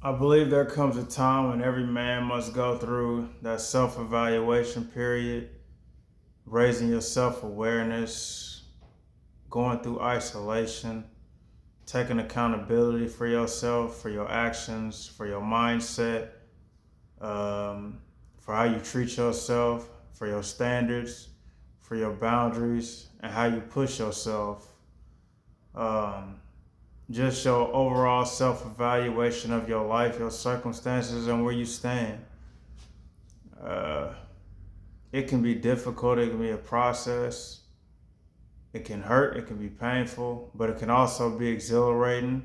I believe there comes a time when every man must go through that self evaluation period, raising your self awareness, going through isolation, taking accountability for yourself, for your actions, for your mindset, for how you treat yourself, for your standards, for your boundaries, and how you push yourself. Um, just your overall self evaluation of your life, your circumstances, and where you stand. Uh, it can be difficult, it can be a process, it can hurt, it can be painful, but it can also be exhilarating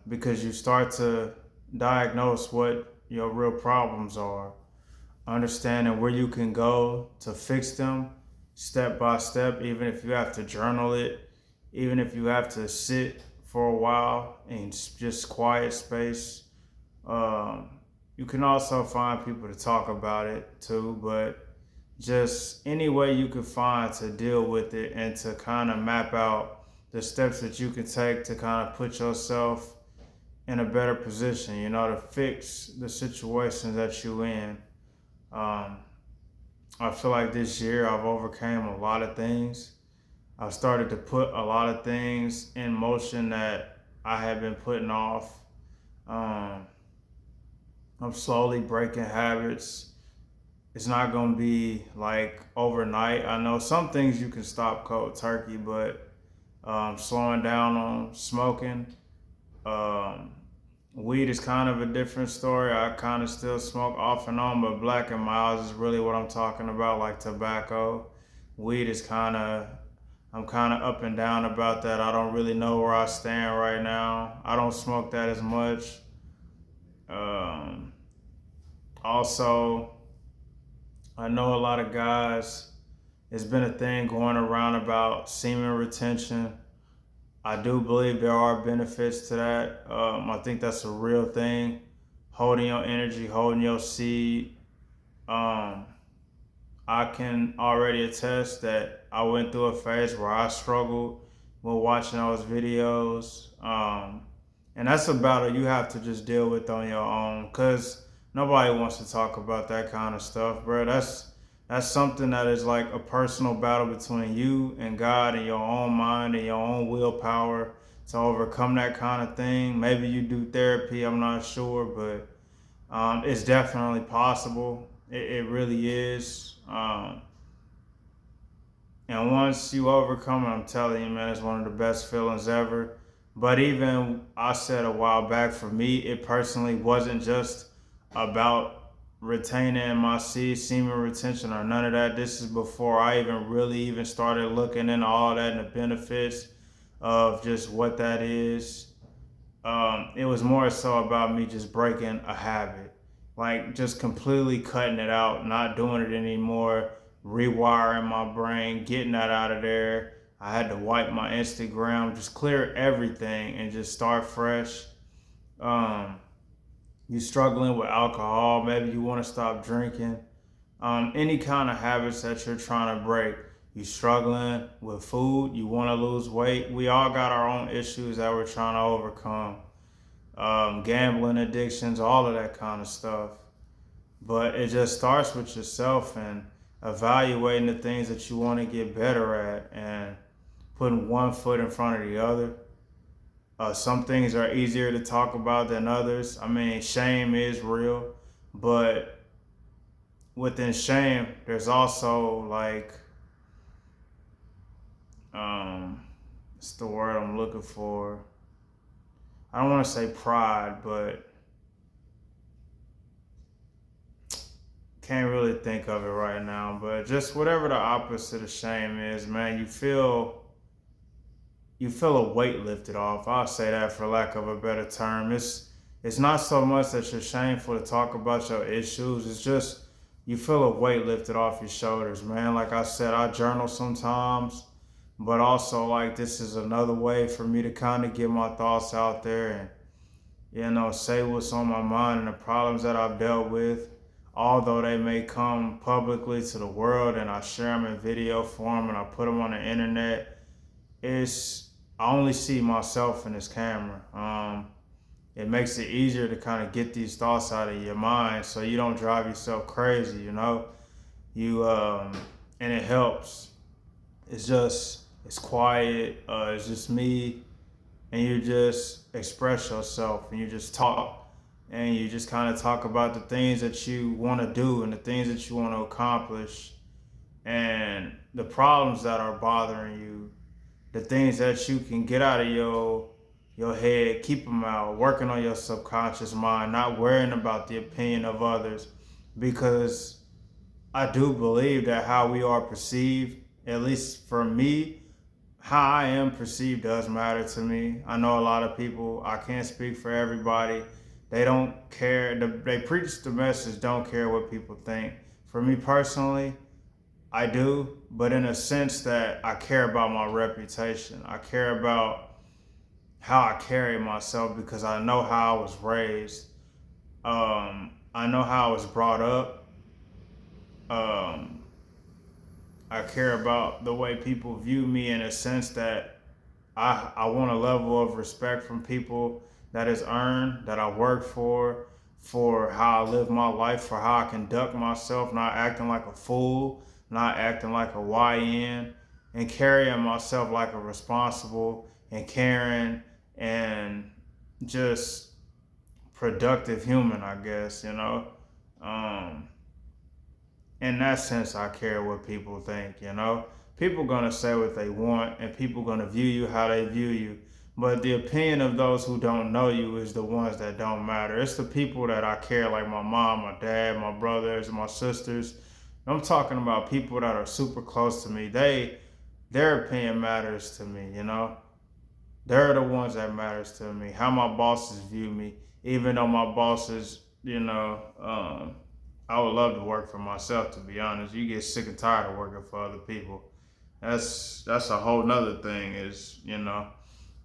because you start to diagnose what your real problems are, understanding where you can go to fix them step by step, even if you have to journal it, even if you have to sit for a while in just quiet space. Um, you can also find people to talk about it too, but just any way you can find to deal with it and to kind of map out the steps that you can take to kind of put yourself in a better position, to fix the situations that you in. Um, I feel like this year I've overcame a lot of things. I've started to put a lot of things in motion that I had been putting off. Um, I'm slowly breaking habits. It's not gonna be like overnight. I know some things you can stop cold turkey, but slowing down on smoking. Um, Weed is kind of a different story. I kind of still smoke off and on, but Black and Miles is really what I'm talking about, like tobacco. Weed is I'm kind of up and down about that. I don't really know where I stand right now. I don't smoke that as much. Um, Also, I know a lot of guys, it's been a thing going around about semen retention. I do believe there are benefits to that. I think that's a real thing. Holding your energy, holding your seed. Um, I can already attest that I went through a phase where I struggled with watching those videos. And that's a battle you have to just deal with on your own because nobody wants to talk about that kind of stuff, bro. That's something that is like a personal battle between you and God and your own mind and your own willpower to overcome that kind of thing. Maybe you do therapy, I'm not sure, but it's definitely possible. It really is. And once you overcome it, I'm telling you, man, it's one of the best feelings ever. But even I said a while back, for me, it personally wasn't just about retaining my seed, semen retention, or none of that. This is before I even really even started looking into all that and the benefits of just what that is. It was more so about me just breaking a habit, like just completely cutting it out, not doing it anymore, rewiring my brain, getting that out of there. I had to wipe my Instagram, just clear everything and just start fresh. Um, you struggling with alcohol, maybe you want to stop drinking, any kind of habits that you're trying to break. You struggling with food, you want to lose weight. We all got our own issues that we're trying to overcome. Gambling addictions, all of that kind of stuff. But it just starts with yourself and evaluating the things that you want to get better at and putting one foot in front of the other. Some things are easier to talk about than others. I mean, shame is real, but within shame, there's also like, it's the word I'm looking for. I don't want to say pride, but can't really think of it right now. But just whatever the opposite of shame is, man, you feel a weight lifted off. I'll say that for lack of a better term. It's not so much that you're shameful to talk about your issues. It's just you feel a weight lifted off your shoulders, man. Like I said, I journal sometimes, but also like this is another way for me to kind of get my thoughts out there and say what's on my mind and the problems that I've dealt with, although they may come publicly to the world and I share them in video form and I put them on the internet. I only see myself in this camera. it makes it easier to kind of get these thoughts out of your mind so you don't drive yourself crazy, you know? And it helps. It's quiet, it's just me, and you just express yourself and you just talk and you just kind of talk about the things that you want to do and the things that you want to accomplish and the problems that are bothering you, the things that you can get out of your head, keep them out, working on your subconscious mind, not worrying about the opinion of others, because I do believe that how we are perceived, at least for me, how I am perceived does matter to me. I know a lot of people, I can't speak for everybody. They don't care. They preach the message, don't care what people think. For me personally, I do, but in a sense that I care about my reputation. I care about how I carry myself because I know how I was raised. I know how I was brought up. Um, I care about the way people view me in a sense that I want a level of respect from people that is earned, that I work for how I live my life, for how I conduct myself, not acting like a fool, not acting like a YN, and carrying myself like a responsible and caring and just productive human, I guess, you know. Um, in that sense, I care what people think, you know. People gonna say what they want and people gonna view you how they view you. But the opinion of those who don't know you is the ones that don't matter. It's the people that I care, like my mom, my dad, my brothers, my sisters. I'm talking about people that are super close to me. Their opinion matters to me, you know. They're the ones that matters to me. How my bosses view me, even though my bosses, I would love to work for myself. To be honest, you get sick and tired of working for other people. That's a whole nother thing. Is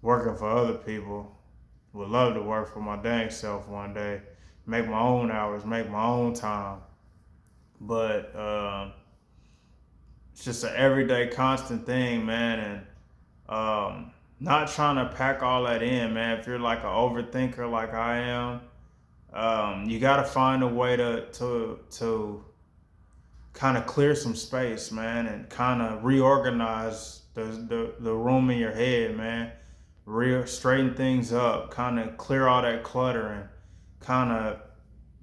working for other people. Would love to work for my dang self one day, make my own hours, make my own time. But it's just an everyday, constant thing, man, and not trying to pack all that in, man. If you're like an overthinker like I am, you got to find a way to kind of clear some space, man, and kind of reorganize the room in your head, man. Straighten things up, kind of clear all that clutter, and kind of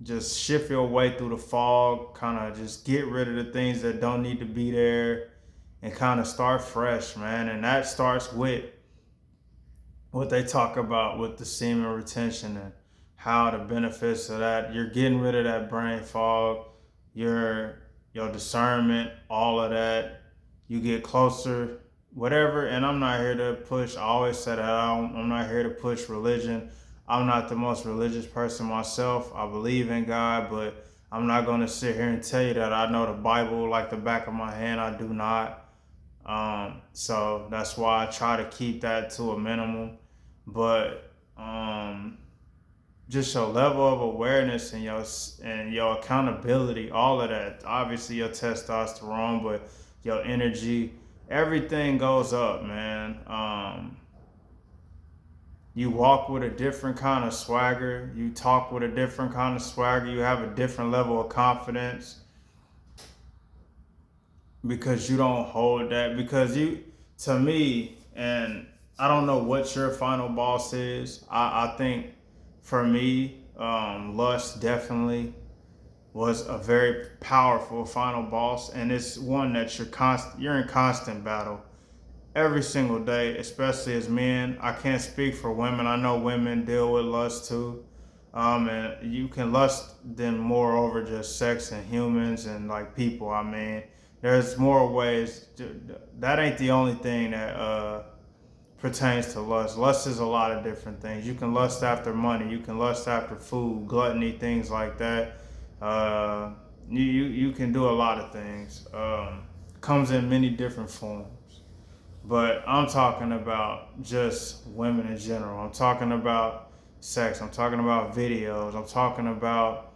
just shift your way through the fog. Kind of just get rid of the things that don't need to be there, and kind of start fresh, man. And that starts with what they talk about with the semen retention and how the benefits of that. You're getting rid of that brain fog, your discernment, all of that. You get closer, whatever. And I'm not here to push. I always said that I'm not here to push religion. I'm not the most religious person myself. I believe in God, but I'm not going to sit here and tell you that I know the Bible like the back of my hand. I do not. So that's why I try to keep that to a minimum. But just your level of awareness and your accountability, all of that. Obviously your testosterone, but your energy, everything goes up, man. You walk with a different kind of swagger. You talk with a different kind of swagger. You have a different level of confidence because you don't hold that. Because to me, and I don't know what your final boss is. I think for me, lust definitely was a very powerful final boss, and it's one that you're in constant battle every single day, especially as men. I can't speak for women. I know women deal with lust too. And you can lust then more over just sex and humans and like people. I mean, there's more ways. That ain't the only thing that pertains to lust. Lust is a lot of different things. You can lust after money. You can lust after food, gluttony, things like that. You can do a lot of things. Comes in many different forms. But I'm talking about just women in general. I'm talking about sex. I'm talking about videos. I'm talking about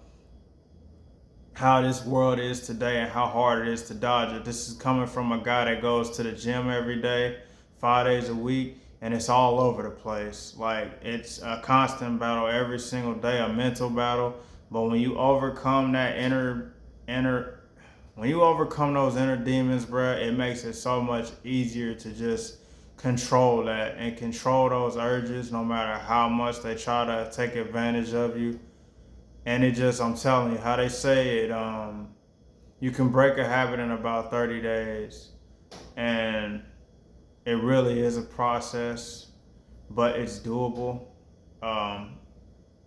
how this world is today and how hard it is to dodge it. This is coming from a guy that goes to the gym every day, 5 days a week. and it's all over the place. Like, it's a constant battle every single day, a mental battle. But when you overcome that inner when you overcome those inner demons, bruh, it makes it so much easier to just control that and control those urges, no matter how much they try to take advantage of you. And it just, I'm telling you, how they say it, you can break a habit in about 30 days. And it really is a process, but it's doable. Um,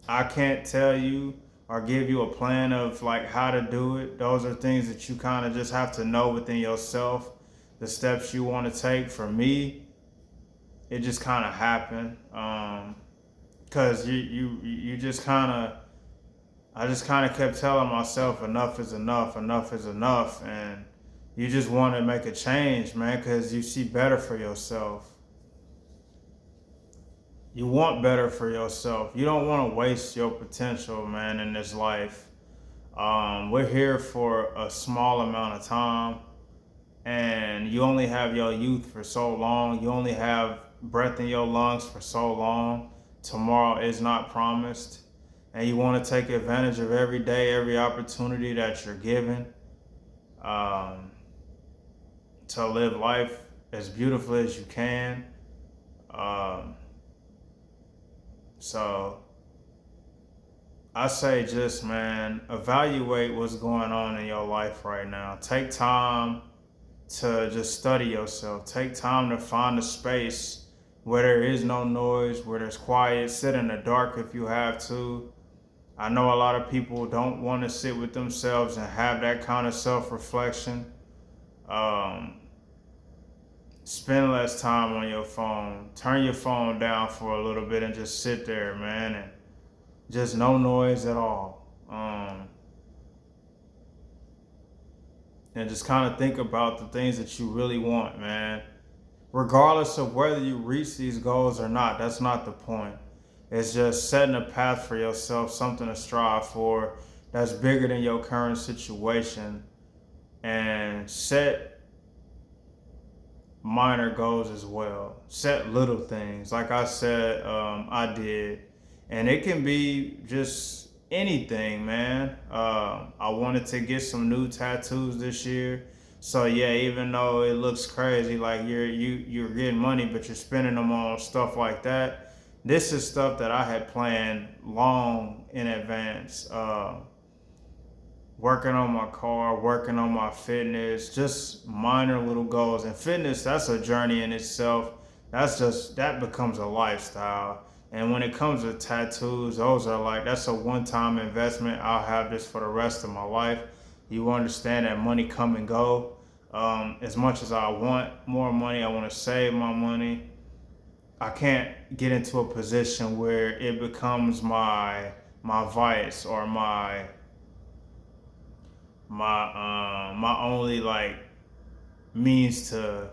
I can't tell you or give you a plan of like how to do it. Those are things that you kind of just have to know within yourself, the steps you want to take. For me, it just kind of happened, because you just kind of, I just kind of kept telling myself enough is enough, enough is enough, and you just want to make a change, man, because you see better for yourself. You want better for yourself. You don't want to waste your potential, man, in this life. We're here for a small amount of time, and you only have your youth for so long. You only have breath in your lungs for so long. Tomorrow is not promised, and you want to take advantage of every day, every opportunity that you're given, um, to live life as beautifully as you can. Um, so I say just, man, evaluate what's going on in your life right now. Take time to just study yourself. Take time to find a space where there is no noise, where there's quiet. Sit in the dark if you have to. I know a lot of people don't want to sit with themselves and have that kind of self-reflection. Um, Spend less time on your phone. Turn your phone down for a little bit and just sit there, man, and just no noise at all. And just kind of think about the things that you really want, man. Regardless of whether you reach these goals or not, that's not the point. It's just setting a path for yourself, something to strive for that's bigger than your current situation. And set minor goals as well. Set little things. Like I said, I did. And it can be just anything, man. I wanted to get some new tattoos this year. So yeah, even though it looks crazy, like you're getting money, but you're spending them on stuff like that. This is stuff that I had planned long in advance. Working on my car, working on my fitness, just minor little goals. And fitness, that's a journey in itself. That becomes a lifestyle. And when it comes to tattoos, those are like, that's a one-time investment. I'll have this for the rest of my life. You understand that money come and go. As much as I want more money, I want to save my money. I can't get into a position where it becomes my vice or my only like means to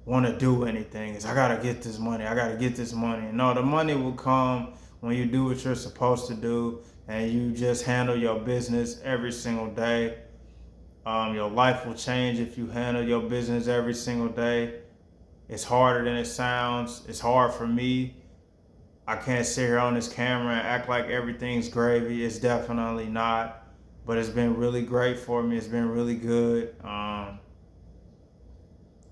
want to do anything is I gotta get this money. I gotta get this money. No, the money will come when you do what you're supposed to do and you just handle your business every single day. Your life will change if you handle your business every single day. It's harder than it sounds. It's hard for me. I can't sit here on this camera and act like everything's gravy. It's definitely not. But it's been really great for me. It's been really good.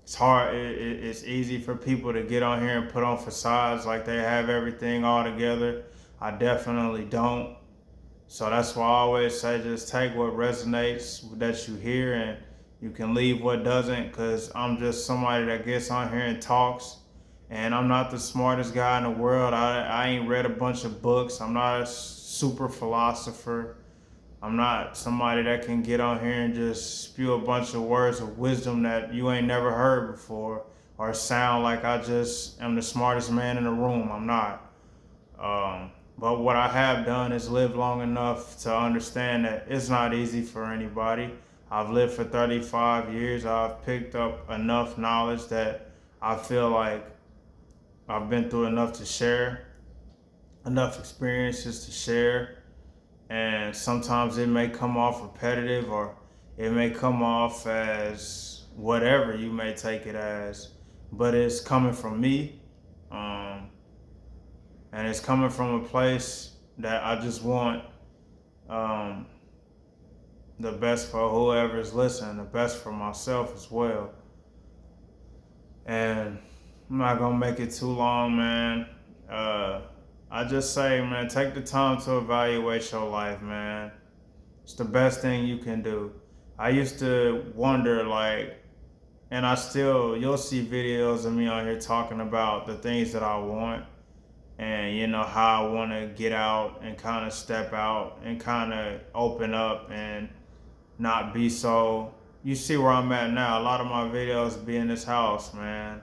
It's hard. It's easy for people to get on here and put on facades like they have everything all together. I definitely don't. So that's why I always say just take what resonates that you hear and you can leave what doesn't, because I'm just somebody that gets on here and talks. And I'm not the smartest guy in the world. I ain't read a bunch of books. I'm not a super philosopher. I'm not somebody that can get on here and just spew a bunch of words of wisdom that you ain't never heard before or sound like I just am the smartest man in the room. I'm not. But what I have done is live long enough to understand that it's not easy for anybody. I've lived for 35 years. I've picked up enough knowledge that I feel like I've been through enough to share, enough experiences to share. And sometimes it may come off repetitive or it may come off as whatever you may take it as, but it's coming from me. And it's coming from a place that I just want um, the best for whoever's listening, the best for myself as well. And I'm not gonna make it too long, man. I just say, man, take the time to evaluate your life, man. It's the best thing you can do. I used to wonder, like, and you'll see videos of me on here talking about the things that I want and, how I want to get out and kind of step out and kind of open up and not be so. You see where I'm at now. A lot of my videos be in this house, man.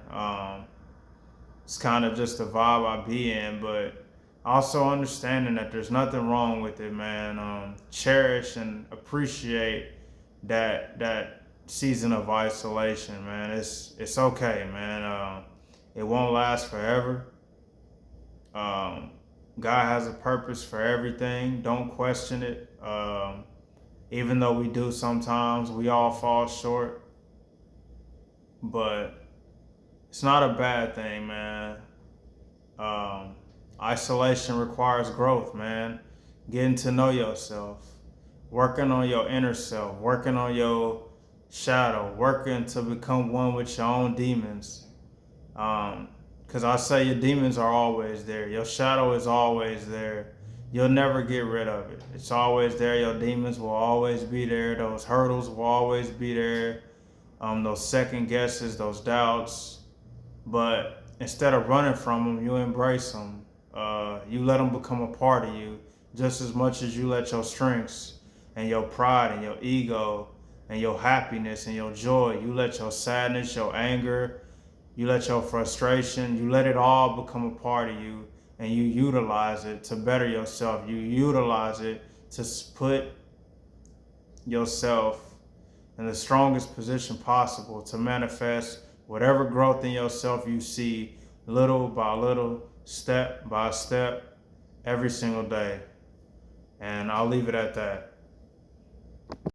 It's kind of just the vibe I be in, but also understanding that there's nothing wrong with it, man. Cherish and appreciate that season of isolation, man. It's okay, man. It won't last forever. Um, God has a purpose for everything. Don't question it. Even though we do sometimes, we all fall short. But it's not a bad thing, man. Isolation requires growth, man. Getting to know yourself, working on your inner self, working on your shadow, working to become one with your own demons. Because I say your demons are always there. Your shadow is always there. You'll never get rid of it. It's always there. Your demons will always be there. Those hurdles will always be there. Those second guesses, those doubts. But instead of running from them, you embrace them. You let them become a part of you just as much as you let your strengths and your pride and your ego and your happiness and your joy, you let your sadness, your anger, you let your frustration, you let it all become a part of you, and you utilize it to better yourself. You utilize it to put yourself in the strongest position possible to manifest whatever growth in yourself you see little by little, step by step, every single day. And I'll leave it at that.